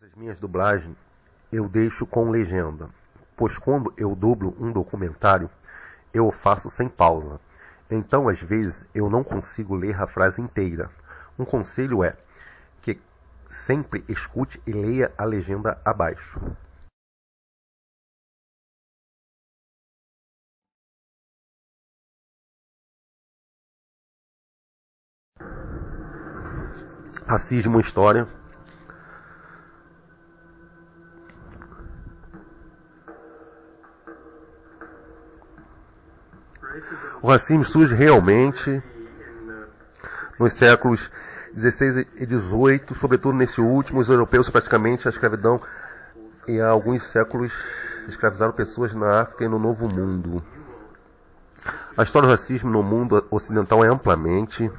As minhas dublagens eu deixo com legenda, pois quando eu dublo um documentário, eu o faço sem pausa. Então, às vezes, eu não consigo ler a frase inteira. Um conselho é que sempre escute e leia a legenda abaixo. Racismo, história. O racismo surge realmente nos séculos XVI e XVIII, sobretudo nesse último, os europeus praticamente a escravidão e há alguns séculos escravizaram pessoas na África e no Novo Mundo. A história do racismo no mundo ocidental é amplamente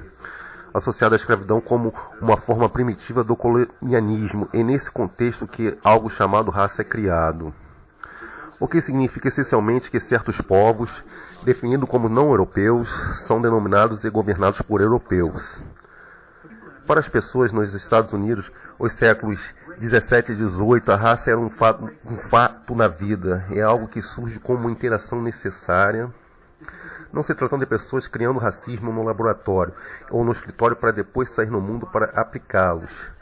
associada à escravidão como uma forma primitiva do colonialismo, e nesse contexto que algo chamado raça é criado. O que significa essencialmente que certos povos, definidos como não europeus, são denominados e governados por europeus. Para as pessoas nos Estados Unidos, os séculos 17 e 18, a raça era um fato na vida, é algo que surge como uma interação necessária, não se tratando de pessoas criando racismo no laboratório ou no escritório para depois sair no mundo para aplicá-los.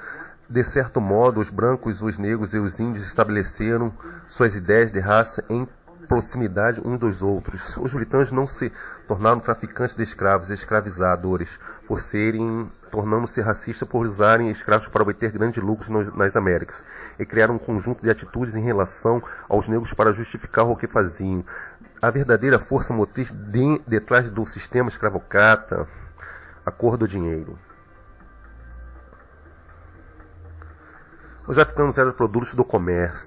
De certo modo, os brancos, os negros e os índios estabeleceram suas ideias de raça em proximidade uns dos outros. Os britânicos não se tornaram traficantes de escravos e escravizadores por tornando-se racistas por usarem escravos para obter grandes lucros nas Américas, e criaram um conjunto de atitudes em relação aos negros para justificar o que faziam. A verdadeira força motriz detrás do sistema escravocrata, a cor do dinheiro. Os africanos eram produtos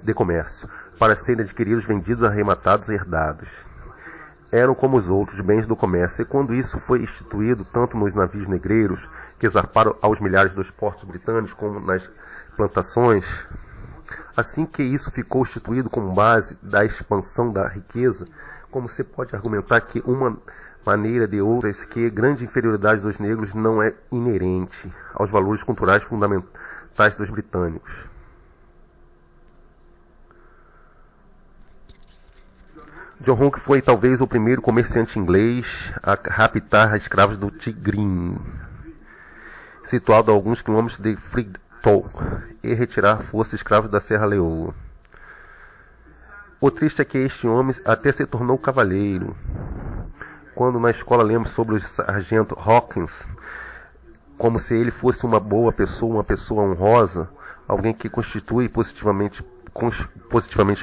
de comércio, para serem adquiridos, vendidos, arrematados e herdados. Eram como os outros bens do comércio, e quando isso foi instituído tanto nos navios negreiros, que zarparam aos milhares dos portos britânicos, como nas plantações, assim que isso ficou instituído como base da expansão da riqueza, como se pode argumentar que uma maneira de outras que grande inferioridade dos negros não é inerente aos valores culturais fundamentais dos britânicos. John Hooke foi talvez o primeiro comerciante inglês a raptar escravos do Tigrinho, situado a alguns quilômetros de Freetown, e retirar forças escravos da Serra Leoa. O triste é que este homem até se tornou cavalheiro. Quando na escola lemos sobre o sargento Hawkins, como se ele fosse uma boa pessoa, uma pessoa honrosa, alguém que constitui positivamente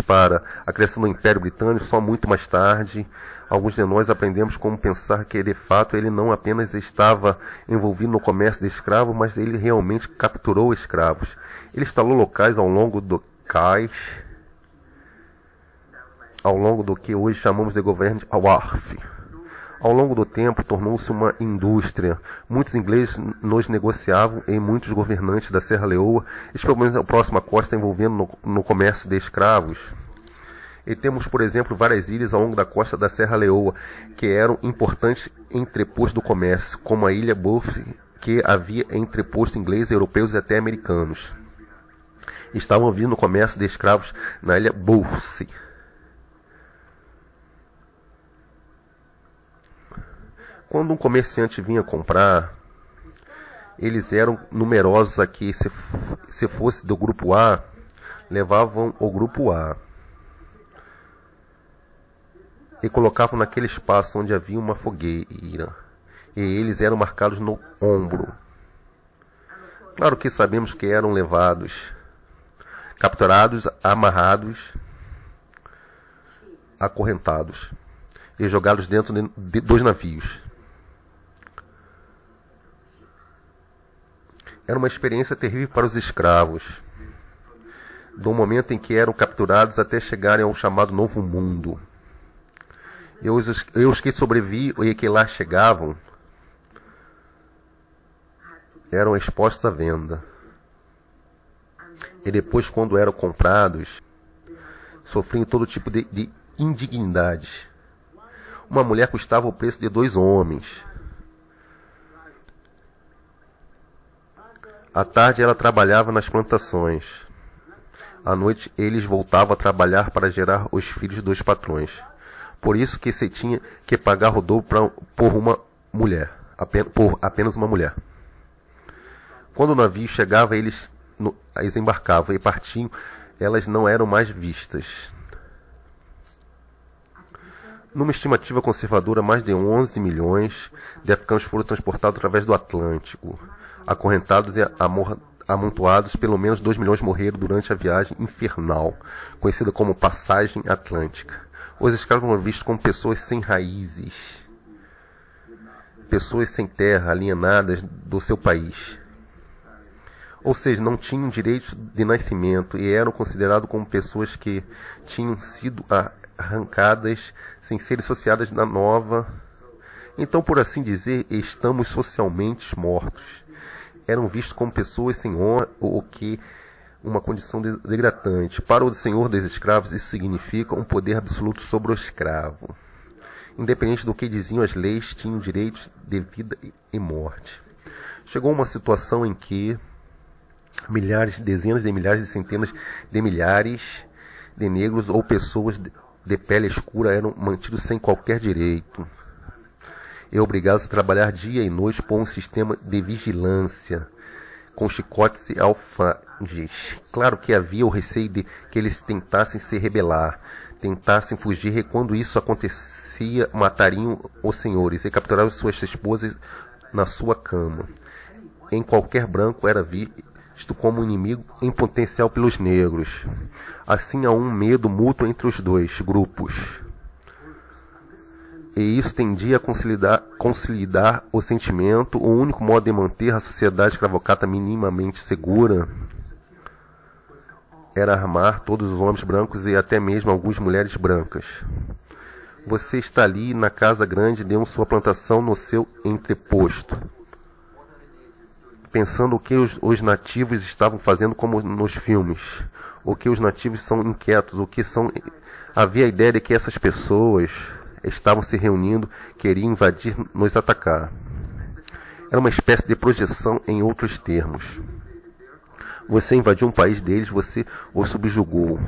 para a criação do Império Britânico, só muito mais tarde, alguns de nós aprendemos como pensar que, de fato, ele não apenas estava envolvido no comércio de escravos, mas ele realmente capturou escravos. Ele instalou locais ao longo do que hoje chamamos de governo de Wharf. Ao longo do tempo, tornou-se uma indústria. Muitos ingleses nos negociavam e muitos governantes da Serra Leoa, especialmente a próxima costa envolvendo no comércio de escravos. E temos, por exemplo, várias ilhas ao longo da costa da Serra Leoa, que eram importantes entrepostos do comércio, como a ilha Buffy, que havia entreposto ingleses, europeus e até americanos. Estavam vindo no comércio de escravos na ilha Buffy. Quando um comerciante vinha comprar, eles eram numerosos aqui. Se fosse do grupo A, levavam o grupo A e colocavam naquele espaço onde havia uma fogueira, e eles eram marcados no ombro. Claro que sabemos que eram levados, capturados, amarrados, acorrentados e jogados dentro dos navios. Era uma experiência terrível para os escravos, do momento em que eram capturados até chegarem ao chamado Novo Mundo. E os que sobreviviam e que lá chegavam eram expostos à venda. E depois, quando eram comprados, sofriam todo tipo de indignidade. Uma mulher custava o preço de 2 homens. À tarde ela trabalhava nas plantações. À noite, eles voltavam a trabalhar para gerar os filhos dos patrões. Por isso que se tinha que pagar o dobro por uma mulher, por apenas uma mulher. Quando o navio chegava, eles embarcavam e partiam, elas não eram mais vistas. Numa estimativa conservadora, mais de 11 milhões de africanos foram transportados através do Atlântico. Acorrentados e amontoados, pelo menos 2 milhões morreram durante a viagem infernal, conhecida como Passagem Atlântica. Os escravos foram vistos como pessoas sem raízes, pessoas sem terra, alienadas do seu país. Ou seja, não tinham direitos de nascimento e eram considerados como pessoas que tinham sido arrancadas sem serem associadas na nova. Então, por assim dizer, estamos socialmente mortos. Eram vistos como pessoas sem honra ou que uma condição degradante. Para o senhor dos escravos, isso significa um poder absoluto sobre o escravo. Independente do que diziam as leis, tinham direitos de vida e morte. Chegou uma situação em que milhares, dezenas de milhares e centenas de milhares de negros ou pessoas de pele escura eram mantidos sem qualquer direito e obrigados a trabalhar dia e noite por um sistema de vigilância com chicotes e alfanjes. Claro que havia o receio de que eles tentassem se rebelar, tentassem fugir, e quando isso acontecia, matariam os senhores e capturavam suas esposas na sua cama. Em qualquer branco era visto como um inimigo em potencial pelos negros. Assim há um medo mútuo entre os dois grupos. E isso tendia a consolidar o sentimento. O único modo de manter a sociedade escravocrata minimamente segura era armar todos os homens brancos e até mesmo algumas mulheres brancas. Você está ali na casa grande de sua plantação no seu entreposto, pensando o que os nativos estavam fazendo como nos filmes. O que os nativos são inquietos, havia a ideia de que essas pessoas estavam se reunindo, queriam invadir, nos atacar. Era uma espécie de projeção em outros termos. Você invadiu um país deles, você o subjugou.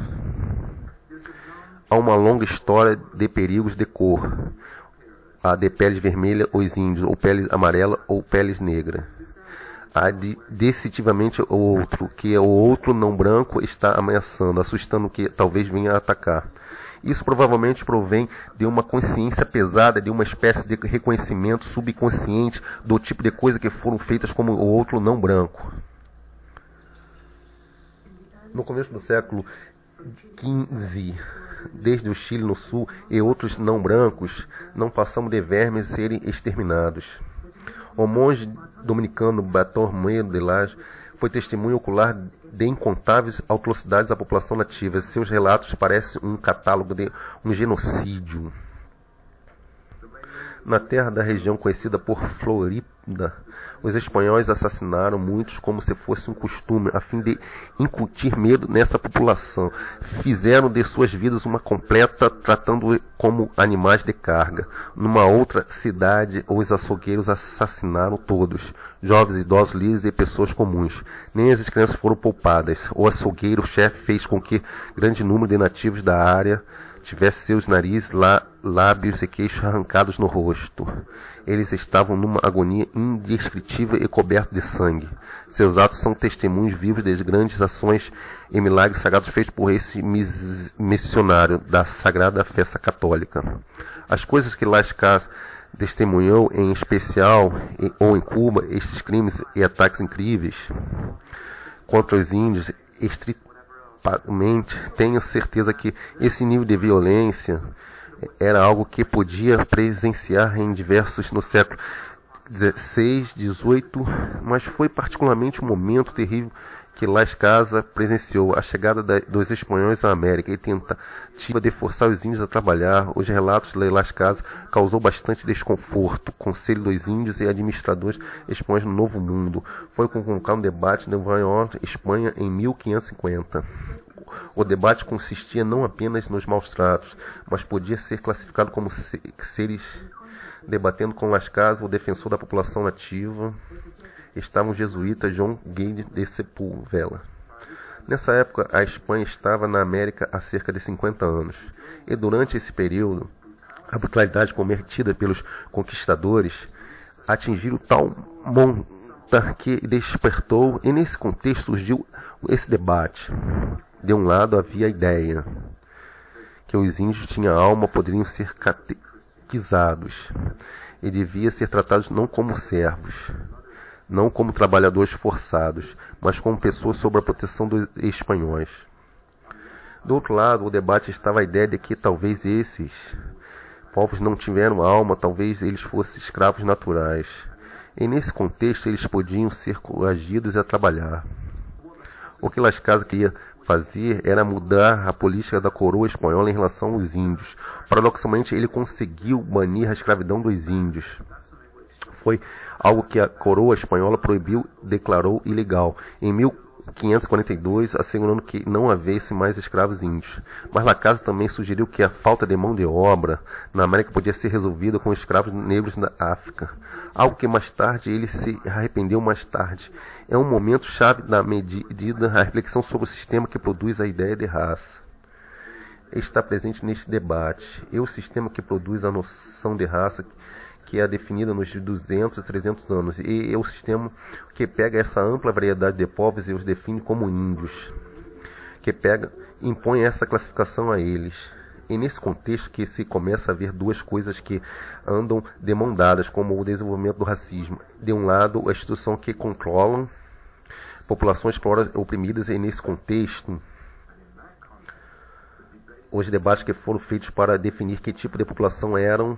Há uma longa história de perigos de cor. A de peles vermelha, os índios, ou peles amarela, ou peles negra. Há decisivamente o outro, que é o outro não branco, está ameaçando, assustando que talvez venha a atacar. Isso provavelmente provém de uma consciência pesada, de uma espécie de reconhecimento subconsciente do tipo de coisa que foram feitas como o outro não branco. No começo do século XV, desde o Chile no sul e outros não brancos, não passamos de vermes serem exterminados. O monge dominicano Bartolomé de Las foi testemunho ocular de incontáveis atrocidades à população nativa. Seus relatos parecem um catálogo de um genocídio. Na terra da região conhecida por Florida, os espanhóis assassinaram muitos como se fosse um costume, a fim de incutir medo nessa população. Fizeram de suas vidas uma completa, tratando-os como animais de carga. Numa outra cidade, os açougueiros assassinaram todos, jovens, idosos, líderes e pessoas comuns. Nem as crianças foram poupadas. O açougueiro-chefe fez com que grande número de nativos da área tivesse seus narizes, lábios e queixos arrancados no rosto. Eles estavam numa agonia indescritível e cobertos de sangue. Seus atos são testemunhos vivos das grandes ações e milagres sagrados feitos por esse missionário da Sagrada Festa Católica. As coisas que Las Casas testemunhou, em especial ou em Cuba, estes crimes e ataques incríveis contra os índios, tenho certeza que esse nível de violência era algo que podia presenciar em diversos no século XVI, XVIII, mas foi particularmente um momento terrível que Las Casas presenciou, a chegada dos espanhóis à América e tentativa de forçar os índios a trabalhar. Os relatos de Las Casas causou bastante desconforto. O Conselho dos Índios e administradores espanhóis no Novo Mundo foi convocado um debate em Nova York, Espanha, em 1550. O debate consistia não apenas nos maus tratos, mas podia ser classificado como seres debatendo com Las Casas, o defensor da população nativa. Estavam o jesuíta João Guedes de Sepúlveda. Nessa época, a Espanha estava na América há cerca de 50 anos, e durante esse período, a brutalidade cometida pelos conquistadores atingiu tal monta que despertou, e nesse contexto surgiu esse debate. De um lado havia a ideia que os índios tinham alma, poderiam ser catequizados e deviam ser tratados não como servos, não como trabalhadores forçados, mas como pessoas sob a proteção dos espanhóis. Do outro lado, o debate estava a ideia de que talvez esses povos não tiveram alma, talvez eles fossem escravos naturais. E nesse contexto, eles podiam ser coagidos a trabalhar. O que Las Casas queria fazer era mudar a política da coroa espanhola em relação aos índios. Paradoxalmente, ele conseguiu banir a escravidão dos índios. Foi algo que a coroa espanhola proibiu, declarou ilegal em 1542, assegurando que não houvesse mais escravos índios. Mas Las Casas também sugeriu que a falta de mão de obra na América podia ser resolvida com escravos negros na África, algo que mais tarde ele se arrependeu mais tarde. É um momento chave da medida a reflexão sobre o sistema que produz a ideia de raça. Está presente neste debate. É o sistema que produz a noção de raça, que é definida nos 200 e 300 anos, e é o sistema que pega essa ampla variedade de povos e os define como índios, que impõe essa classificação a eles. E nesse contexto que se começa a ver duas coisas que andam de mão dadas, como o desenvolvimento do racismo. De um lado, a instituição que controlam populações oprimidas, e nesse contexto, os debates que foram feitos para definir que tipo de população eram.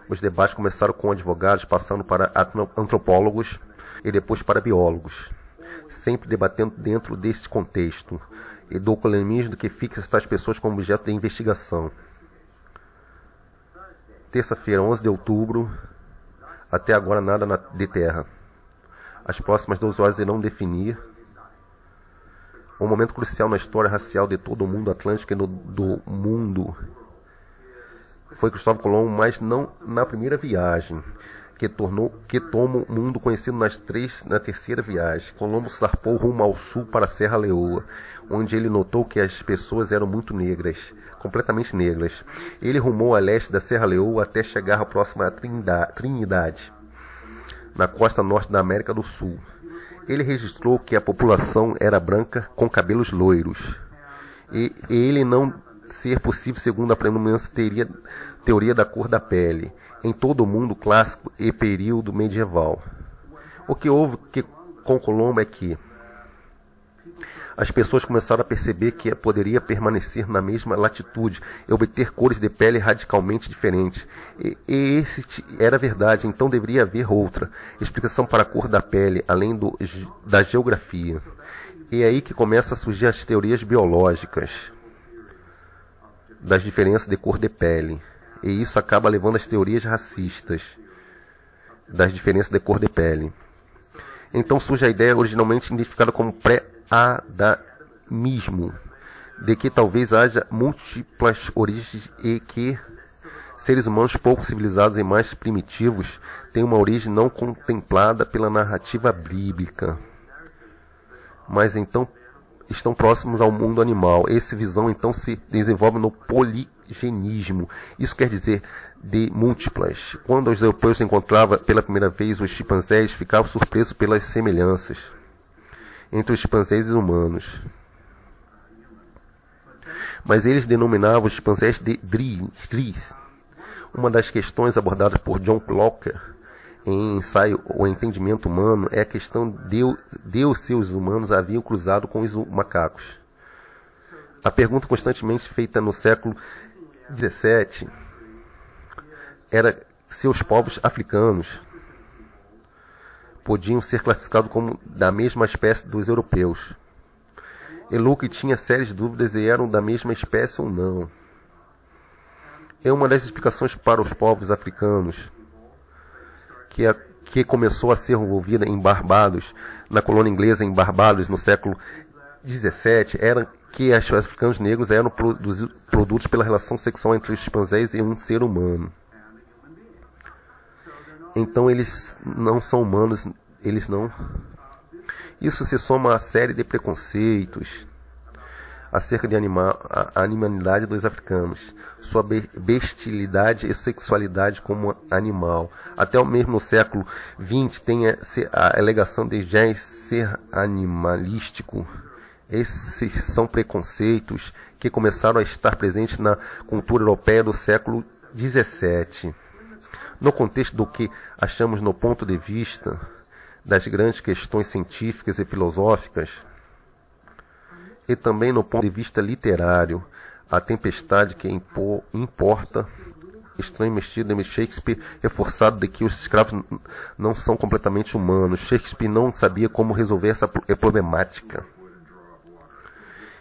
Os debates começaram com advogados, passando para antropólogos e depois para biólogos, sempre debatendo dentro desse contexto e do colonialismo que fixa estas pessoas como objeto de investigação. Terça-feira, 11 de outubro, até agora nada de terra. As próximas 12 horas irão definir um momento crucial na história racial de todo o mundo atlântico e do mundo. Foi Cristóvão Colombo, mas não na primeira viagem, que toma o mundo conhecido na terceira viagem. Colombo zarpou rumo ao sul para a Serra Leoa, onde ele notou que as pessoas eram muito negras, completamente negras. Ele rumou a leste da Serra Leoa até chegar à próxima Trinidade, na costa norte da América do Sul. Ele registrou que a população era branca com cabelos loiros, e ele não ser possível segundo a predominância teoria da cor da pele em todo o mundo clássico e período medieval. O que houve com Colombo é que as pessoas começaram a perceber que poderia permanecer na mesma latitude e obter cores de pele radicalmente diferentes. E esse era verdade, então deveria haver outra explicação para a cor da pele, além da geografia. E é aí que começam a surgir as teorias biológicas das diferenças de cor de pele. E isso acaba levando às teorias racistas das diferenças de cor de pele. Então surge a ideia originalmente identificada como pré-adamismo, de que talvez haja múltiplas origens e que seres humanos pouco civilizados e mais primitivos têm uma origem não contemplada pela narrativa bíblica, mas então estão próximos ao mundo animal. Essa visão então se desenvolve no poligenismo. Isso quer dizer de múltiplas. Quando os europeus encontravam pela primeira vez os chimpanzés, ficavam surpresos pelas semelhanças entre os chimpanzés e os humanos. Mas eles denominavam os chimpanzés de dris. Uma das questões abordadas por John Locke em ensaio O Entendimento Humano é a questão de os seus humanos haviam cruzado com os macacos. A pergunta constantemente feita no século XVII era se os povos africanos podiam ser classificados como da mesma espécie dos europeus. E Locke tinha sérias dúvidas se eram da mesma espécie ou não. É uma das explicações para os povos africanos que começou a ser envolvida em Barbados, na colônia inglesa em Barbados, no século XVII, era que os africanos negros eram produtos pela relação sexual entre os chimpanzés e um ser humano. Então eles não são humanos, eles não. Isso se soma a série de preconceitos acerca de a animalidade dos africanos, sua bestialidade e sexualidade como animal. Até o mesmo século XX tem a alegação de já ser animalístico. Esses são preconceitos que começaram a estar presentes na cultura europeia do século XVII. No contexto do que achamos no ponto de vista das grandes questões científicas e filosóficas, e também no ponto de vista literário, a tempestade que importa, estranho mexido de Shakespeare, reforçado de que os escravos não são completamente humanos. Shakespeare não sabia como resolver essa problemática.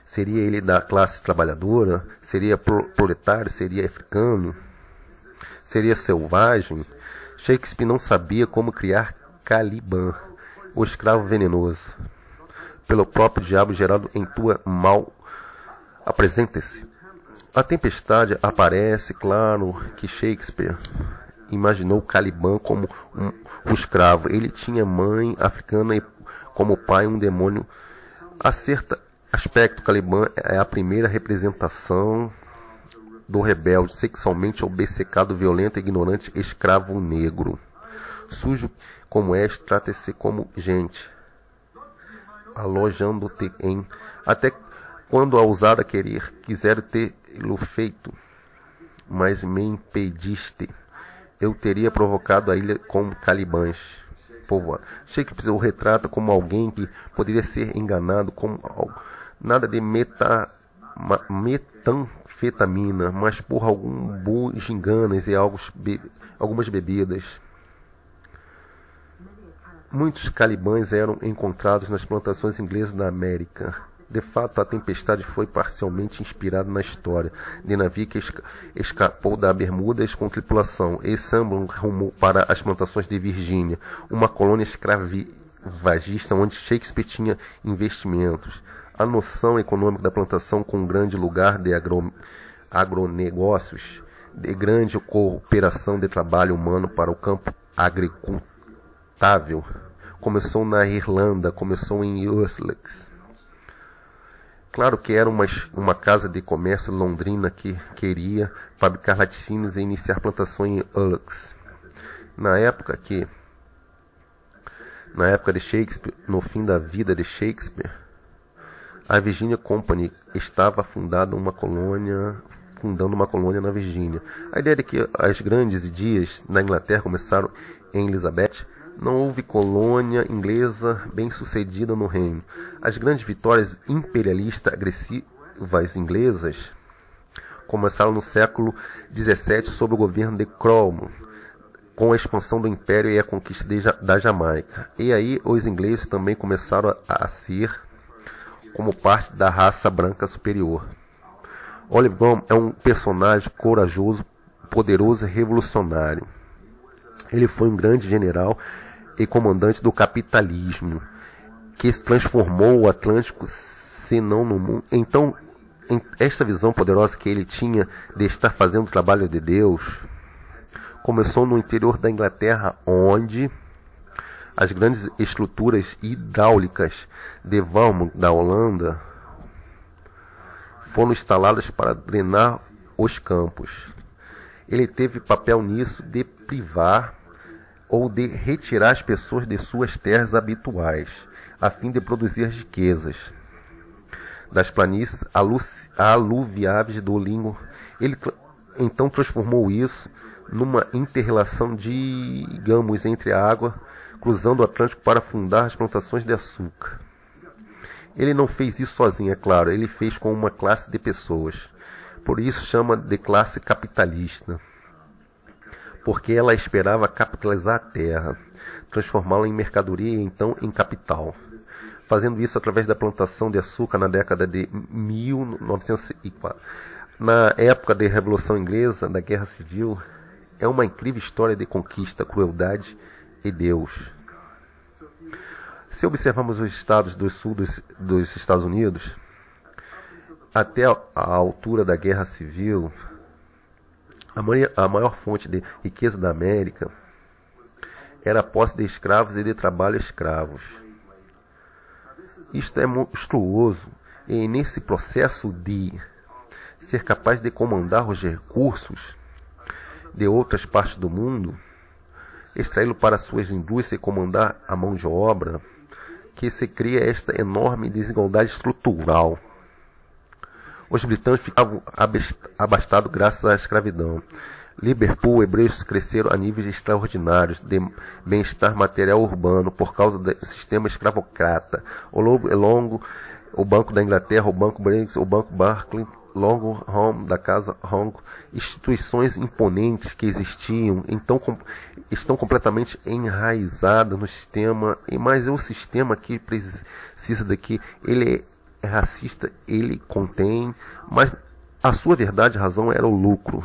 Seria ele da classe trabalhadora? Seria proletário? Seria africano? Seria selvagem? Shakespeare não sabia como criar Caliban, o escravo venenoso, pelo próprio diabo gerado em tua mal. Apresenta-se. A tempestade aparece, claro, que Shakespeare imaginou Caliban como um escravo. Ele tinha mãe africana e como pai um demônio. A certo aspecto, Caliban é a primeira representação do rebelde, sexualmente obcecado, violento, ignorante, escravo negro. Sujo como és, trata-se como gente, alojando-te em, até quando a ousada quiser ter-lo feito, mas me impediste. Eu teria provocado a ilha com calibãs povoados. Shakespeare o retrata como alguém que poderia ser enganado, como nada de metanfetamina, mas por alguns enganos e algumas bebidas. Muitos calibãs eram encontrados nas plantações inglesas da América. De fato, a tempestade foi parcialmente inspirada na história de navio que escapou da Bermudas com tripulação e Samblon rumou para as plantações de Virgínia, uma colônia escravagista onde Shakespeare tinha investimentos. A noção econômica da plantação com um grande lugar de agronegócios, de grande cooperação de trabalho humano para o campo agricultável, começou na Irlanda, começou em Essex. Claro que era uma casa de comércio londrina que queria fabricar laticínios e iniciar plantação em Essex. Na época de Shakespeare, no fim da vida de Shakespeare, a Virginia Company estava fundando uma colônia na Virgínia. A ideia de que as grandes dias na Inglaterra começaram em Elizabeth. Não houve colônia inglesa bem-sucedida no reino. As grandes vitórias imperialistas agressivas inglesas começaram no século XVII sob o governo de Cromwell, com a expansão do império e a conquista da Jamaica. E aí os ingleses também começaram a ser como parte da raça branca superior. Oliver Cromwell é um personagem corajoso, poderoso e revolucionário. Ele foi um grande general e comandante do capitalismo, que transformou o Atlântico, se não no mundo. Então, esta visão poderosa que ele tinha de estar fazendo o trabalho de Deus, começou no interior da Inglaterra, onde as grandes estruturas hidráulicas de Valmont, da Holanda, foram instaladas para drenar os campos. Ele teve papel nisso de privar ou de retirar as pessoas de suas terras habituais, a fim de produzir riquezas das planícies aluviáveis do Lingo. Ele então transformou isso numa inter-relação, digamos, entre a água cruzando o Atlântico para fundar as plantações de açúcar. Ele não fez isso sozinho, é claro, ele fez com uma classe de pessoas. Por isso chama de classe capitalista, porque ela esperava capitalizar a terra, transformá-la em mercadoria e então em capital. Fazendo isso através da plantação de açúcar na década de 1904. Na época da Revolução Inglesa, da Guerra Civil, é uma incrível história de conquista, crueldade e Deus. Se observarmos os estados do sul dos Estados Unidos, até a altura da Guerra Civil, a maior fonte de riqueza da América era a posse de escravos e de trabalho escravos. Isto é monstruoso. E nesse processo de ser capaz de comandar os recursos de outras partes do mundo, extraí-lo para suas indústrias e comandar a mão de obra, que se cria esta enorme desigualdade estrutural. Os britânicos ficavam abastados graças à escravidão. Liverpool, hebreus cresceram a níveis extraordinários de bem-estar material urbano por causa do sistema escravocrata. O Longo, o Banco da Inglaterra, o Banco Briggs, o Banco Barclays, Longo Home, da Casa Hong, instituições imponentes que existiam, então estão completamente enraizadas no sistema, mas é o sistema que precisa daqui, ele é racista, ele contém, mas a sua verdade razão era o lucro,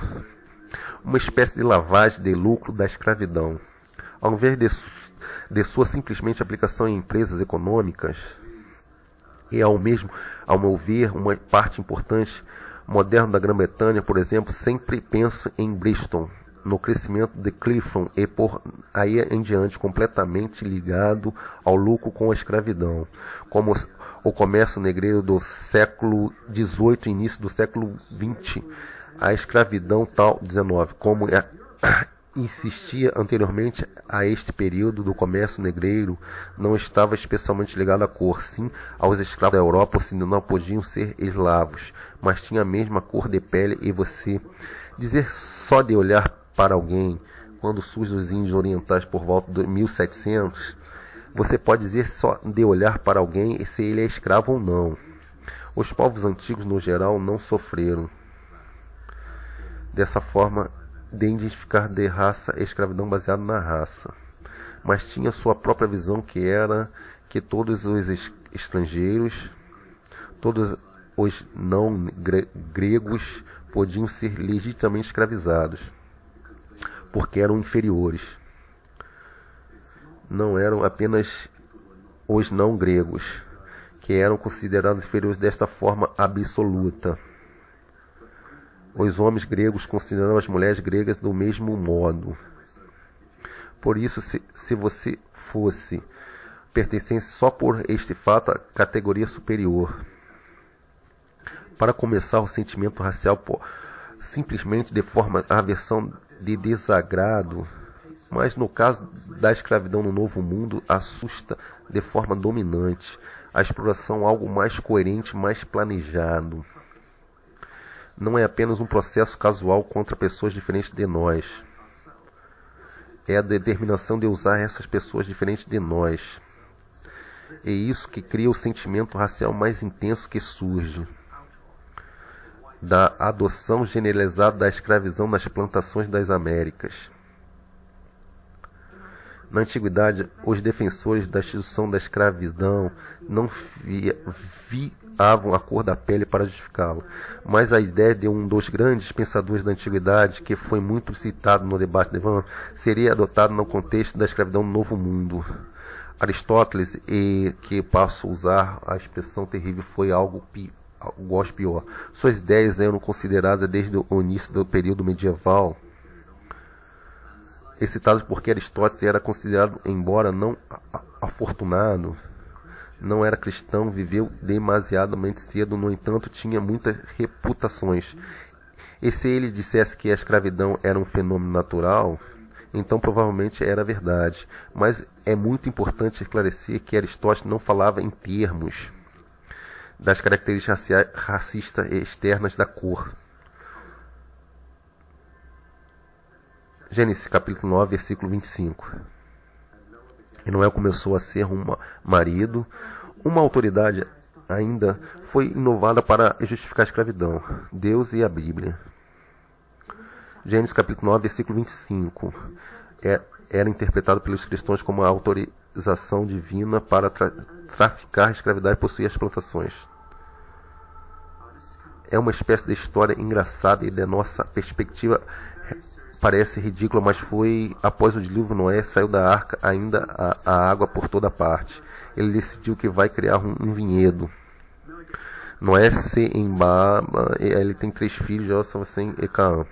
uma espécie de lavagem de lucro da escravidão. Ao invés de sua simplesmente aplicação em empresas econômicas, e ao meu ver, uma parte importante moderna da Grã-Bretanha, por exemplo, sempre penso em Bristol, no crescimento de Clifton e por aí em diante completamente ligado ao lucro com a escravidão, como o comércio negreiro do século XVIII e início do século XX, a escravidão tal XIX, como insistia anteriormente a este período do comércio negreiro, não estava especialmente ligado à cor, sim aos escravos da Europa ocidental podiam ser eslavos, mas tinha a mesma cor de pele e você dizer só de olhar para alguém, quando surgem os índios orientais por volta de 1700, você pode dizer só de olhar para alguém se ele é escravo ou não. Os povos antigos no geral não sofreram dessa forma de identificar de raça a escravidão baseada na raça, mas tinha sua própria visão, que era que todos os estrangeiros, todos os não gregos podiam ser legitimamente escravizados, porque eram inferiores. Não eram apenas os não gregos, que eram considerados inferiores desta forma absoluta. Os homens gregos consideravam as mulheres gregas do mesmo modo. Por isso, se você fosse pertencente só por este fato à categoria superior, para começar o sentimento racial simplesmente de forma a aversão de desagrado, mas no caso da escravidão no Novo Mundo, assusta de forma dominante, a exploração algo mais coerente, mais planejado. Não é apenas um processo casual contra pessoas diferentes de nós. É a determinação de usar essas pessoas diferentes de nós. É isso que cria o sentimento racial mais intenso que surge da adoção generalizada da escravidão nas plantações das Américas. Na antiguidade, os defensores da instituição da escravidão não viavam a cor da pele para justificá-la, mas a ideia de um dos grandes pensadores da antiguidade, que foi muito citado no debate de Van, seria adotada no contexto da escravidão no Novo Mundo. Aristóteles, e que passo a usar a expressão terrível, foi algo pior. Suas ideias eram consideradas desde o início do período medieval excitados porque Aristóteles era considerado, embora não afortunado, não era cristão, viveu demasiadamente cedo, no entanto tinha muitas reputações. E se ele dissesse que a escravidão era um fenômeno natural, então provavelmente era verdade. Mas é muito importante esclarecer que Aristóteles não falava em termos das características racistas externas da cor. Gênesis capítulo 9, versículo 25. E Noé começou a ser um marido. Uma autoridade ainda foi inovada para justificar a escravidão: Deus e a Bíblia. Gênesis capítulo 9, versículo 25. Era interpretado pelos cristãos como a autorização divina para traficar a escravidão e possuir as plantações. É uma espécie de história engraçada e, da nossa perspectiva, parece ridícula, mas foi após o dilúvio. Noé saiu da arca, ainda a água por toda parte. Ele decidiu que vai criar um vinhedo. Noé se embaba, ele tem 3 filhos, José, Sem e Caã.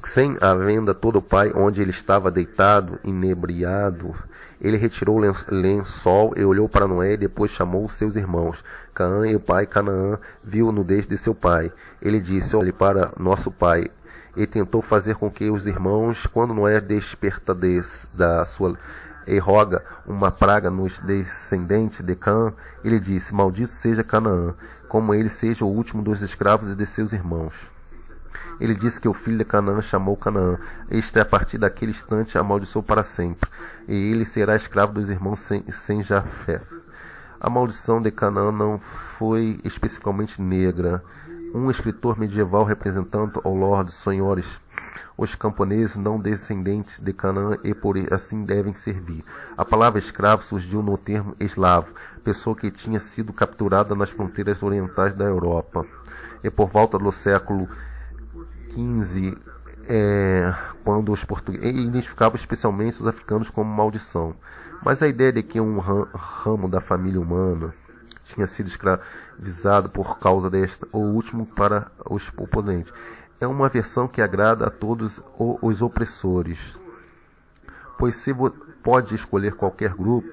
Sem a venda todo o pai, onde ele estava deitado, inebriado, ele retirou o lençol e olhou para Noé, e depois chamou seus irmãos. Canaã e o pai Canaã viu a nudez de seu pai. Ele disse: olhe para nosso pai. E tentou fazer com que os irmãos, quando Noé desperta da sua e roga uma praga nos descendentes de Cã, ele disse: maldito seja Canaã, como ele seja o último dos escravos e de seus irmãos. Ele disse que o filho de Canaã chamou Canaã. Este, a partir daquele instante, amaldiçoou para sempre. E ele será escravo dos irmãos sem Jafé. A maldição de Canaã não foi especificamente negra. Um escritor medieval representando ao Lord Senhores, os camponeses não descendentes de Canaã e por assim devem servir. A palavra escravo surgiu no termo eslavo, pessoa que tinha sido capturada nas fronteiras orientais da Europa. E por volta do século XV, quando os portugueses identificavam especialmente os africanos como maldição. Mas a ideia de que um ramo da família humana tinha sido escravizado por causa desta, o último para os oponentes, é uma versão que agrada a todos os opressores. Pois você pode escolher qualquer grupo,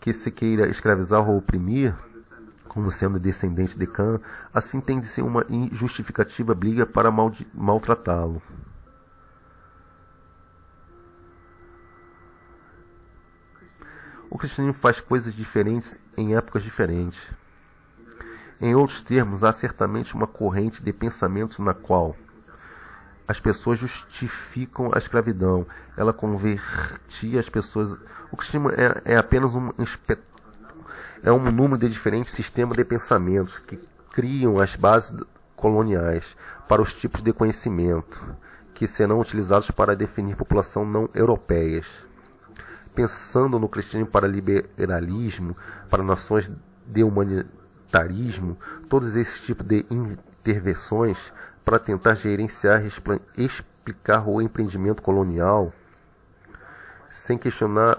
que se queira escravizar ou oprimir, como sendo descendente de Cã, assim tem de ser uma injustificativa briga para maltratá-lo. O cristianismo faz coisas diferentes em épocas diferentes. Em outros termos, há certamente uma corrente de pensamentos na qual as pessoas justificam a escravidão. Ela convertia as pessoas. O cristianismo é apenas um número de diferentes sistemas de pensamentos que criam as bases coloniais para os tipos de conhecimento que serão utilizados para definir população não europeias. Pensando no cristianismo para liberalismo, para nações de humanitarismo, todos esses tipos de intervenções para tentar gerenciar e explicar o empreendimento colonial, sem questionar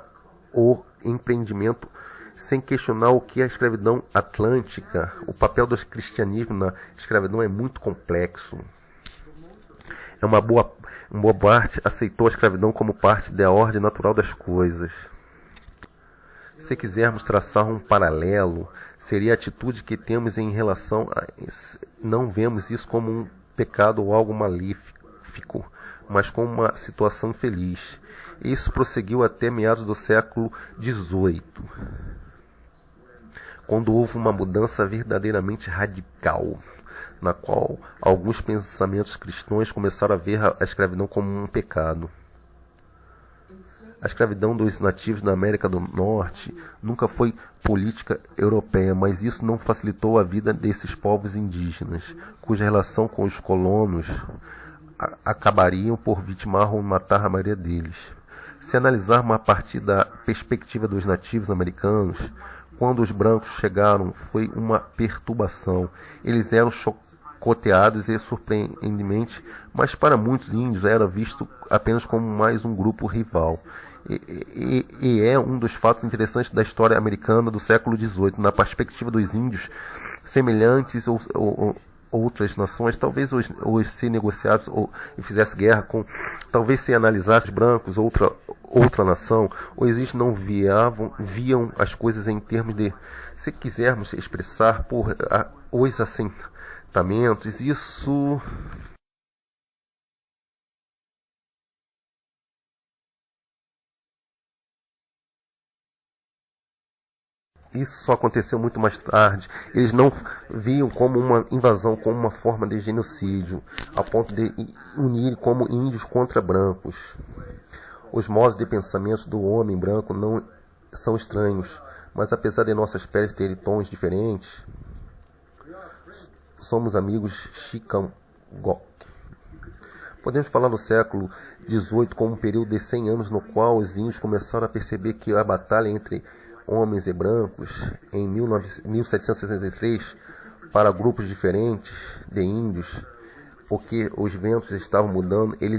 o empreendimento, sem questionar o que é a escravidão atlântica. O papel do cristianismo na escravidão é muito complexo. Uma boa parte aceitou a escravidão como parte da ordem natural das coisas. Se quisermos traçar um paralelo, seria a atitude que temos em relação a... Não vemos isso como um pecado ou algo malífico, mas como uma situação infeliz. Isso prosseguiu até meados do século XVIII, quando houve uma mudança verdadeiramente radical, na qual alguns pensamentos cristãos começaram a ver a escravidão como um pecado. A escravidão dos nativos da América do Norte nunca foi política europeia, mas isso não facilitou a vida desses povos indígenas, cuja relação com os colonos acabariam por vitimar ou matar a maioria deles. Se analisarmos a partir da perspectiva dos nativos americanos, quando os brancos chegaram, foi uma perturbação. Eles eram chocoteados e surpreendentemente, mas para muitos índios era visto apenas como mais um grupo rival. E é um dos fatos interessantes da história americana do século XVIII. Na perspectiva dos índios, semelhantes ou outras nações, talvez os se negociados e fizesse guerra com, talvez se analisasse os brancos, outra nação, ou eles não viam as coisas em termos de, se quisermos expressar por os assentamentos, Isso só aconteceu muito mais tarde. Eles não viam como uma invasão, como uma forma de genocídio, ao ponto de unir como índios contra brancos. Os modos de pensamento do homem branco não são estranhos, mas apesar de nossas peles terem tons diferentes, somos amigos Chicagok. Podemos falar do século XVIII como um período de 100 anos no qual os índios começaram a perceber que a batalha entre homens e brancos, em 1763, para grupos diferentes de índios, porque os ventos estavam mudando, ele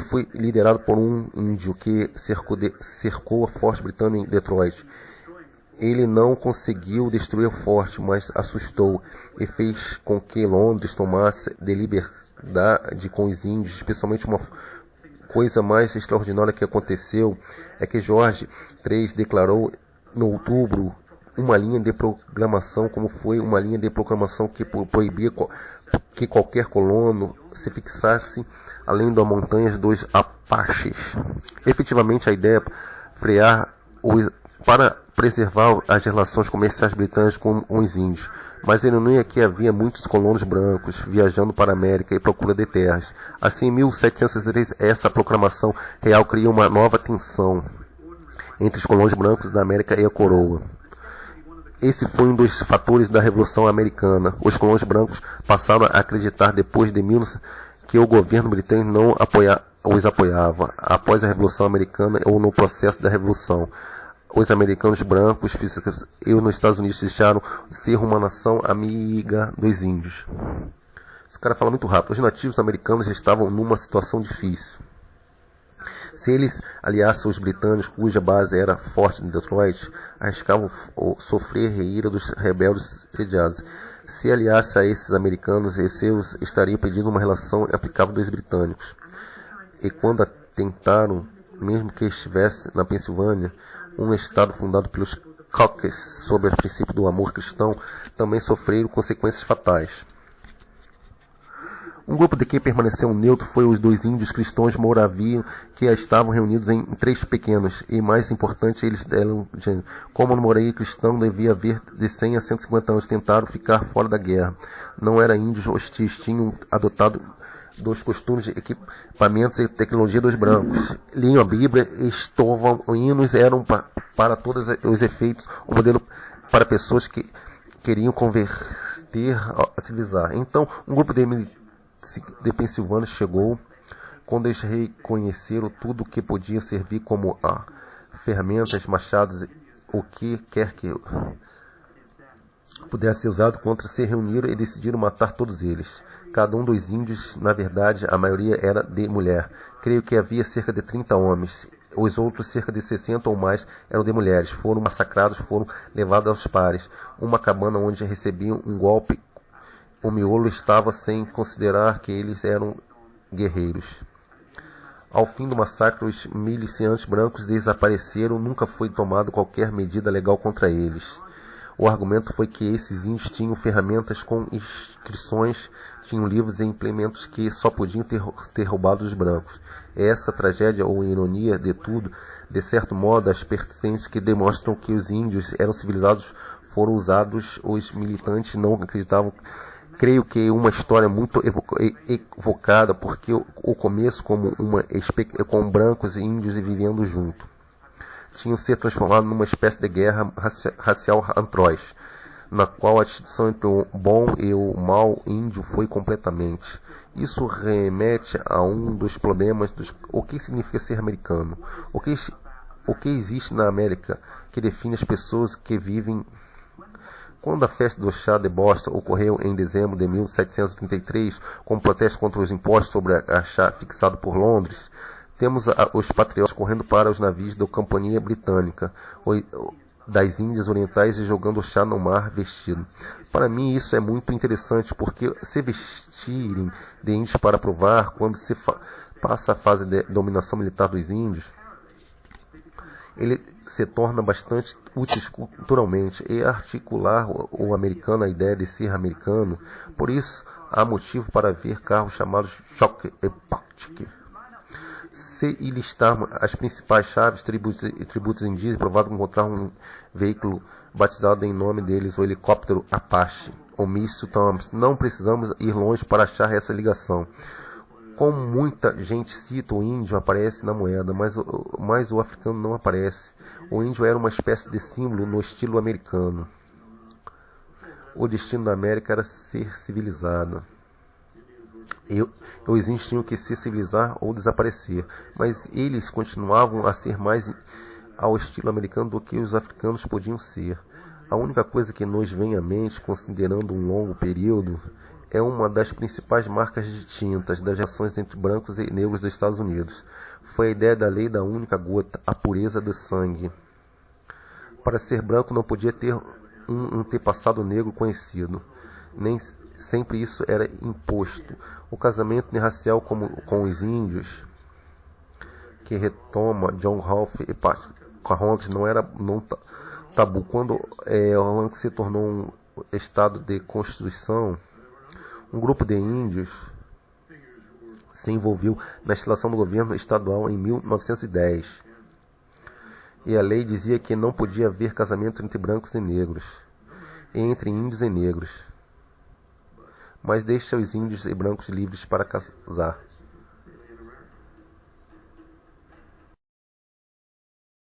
foi liderado por um índio que cercou a Forte Britânia em Detroit. Ele não conseguiu destruir o forte, mas assustou e fez com que Londres tomasse de liberdade com os índios. Especialmente uma coisa mais extraordinária que aconteceu é que George III declarou no outubro uma linha de proclamação, como foi uma linha de proclamação que proibia que qualquer colono se fixasse além das montanhas dos Apaches. Efetivamente, a ideia para preservar as relações comerciais britânicas com os índios, mas a ironia é que havia muitos colonos brancos viajando para a América em procura de terras. Assim, em 1763, essa proclamação real cria uma nova tensão entre os colonos brancos da América e a coroa. Esse foi um dos fatores da Revolução Americana. Os colonos brancos passaram a acreditar depois de 1900 que o governo britânico não os apoiava. Após a Revolução Americana ou no processo da Revolução, os americanos brancos físicos e nos Estados Unidos deixaram ser uma nação amiga dos índios. Esse cara fala muito rápido. Os nativos americanos estavam numa situação difícil. Se eles aliassem os britânicos, cuja base era forte em Detroit, arriscavam sofrer a ira dos rebeldes sediados. Se aliasse a esses americanos, esses estariam pedindo uma relação aplicável dos britânicos. E quando tentaram, mesmo que estivesse na Pensilvânia, um estado fundado pelos Quakers sobre o princípio do amor cristão, também sofreram consequências fatais. Um grupo de que permaneceu neutro foi os dos índios cristãos moraviam, que estavam reunidos em 3 pequenos, e mais importante, eles deram, como no moradia cristão devia haver de 100 a 150 anos, tentaram ficar fora da guerra. Não eram índios hostis, tinham adotado dos costumes, equipamentos e tecnologia dos brancos. Liam a Bíblia, estovam hinos, eram para todos os efeitos um modelo para pessoas que queriam converter a civilizar. Então, um grupo de Pensilvânia chegou, quando eles reconheceram tudo que podia servir como ferramentas, machados, o que quer que pudesse ser usado contra, se reuniram e decidiram matar todos eles. Cada um dos índios, na verdade, a maioria era de mulher. Creio que havia cerca de 30 homens. Os outros, cerca de 60 ou mais, eram de mulheres. Foram massacrados, foram levados aos pares. Uma cabana onde recebiam um golpe. O miolo estava sem considerar que eles eram guerreiros. Ao fim do massacre, os milicianos brancos desapareceram. Nunca foi tomada qualquer medida legal contra eles. O argumento foi que esses índios tinham ferramentas com inscrições, tinham livros e implementos que só podiam ter roubado os brancos. Essa tragédia ou ironia de tudo, de certo modo, as pertences que demonstram que os índios eram civilizados foram usados. Os militantes não acreditavam. Creio que uma história muito evocada, porque o começo com brancos e índios vivendo junto. Tinham se transformado numa espécie de guerra racial atroz, na qual a distinção entre o bom e o mau índio foi completamente. Isso remete a um dos problemas o que significa ser americano. O que existe na América que define as pessoas que vivem. Quando a festa do chá de Boston ocorreu em dezembro de 1733, como protesto contra os impostos sobre a chá fixado por Londres, temos os patriotas correndo para os navios da Companhia Britânica das Índias Orientais e jogando o chá no mar vestido. Para mim isso é muito interessante, porque se vestirem de índios para provar, quando se passa a fase de dominação militar dos índios, ele se torna bastante útil culturalmente e articular o americano, a ideia de ser americano. Por isso, há motivo para ver carros chamados choque e patique. Se listarmos as principais chaves, tributos indígenas, é provável encontrar um veículo batizado em nome deles, o helicóptero Apache, ou míssil Thompson. Não precisamos ir longe para achar essa ligação. Como muita gente cita, o índio aparece na moeda, mas o africano não aparece. O índio era uma espécie de símbolo no estilo americano. O destino da América era ser civilizado. Os índios tinham que se civilizar ou desaparecer, mas eles continuavam a ser mais ao estilo americano do que os africanos podiam ser. A única coisa que nos vem à mente, considerando um longo período, é uma das principais marcas distintas das relações entre brancos e negros dos Estados Unidos. Foi a ideia da lei da única gota, a pureza do sangue. Para ser branco não podia ter um antepassado negro conhecido. Nem sempre isso era imposto. O casamento racial com os índios, que retoma John Rolfe e Pocahontas, não era tabu. Quando Orlando se tornou um estado de constituição, um grupo de índios se envolveu na instalação do governo estadual em 1910. E a lei dizia que não podia haver casamento entre brancos e negros, e entre índios e negros, mas deixa os índios e brancos livres para casar.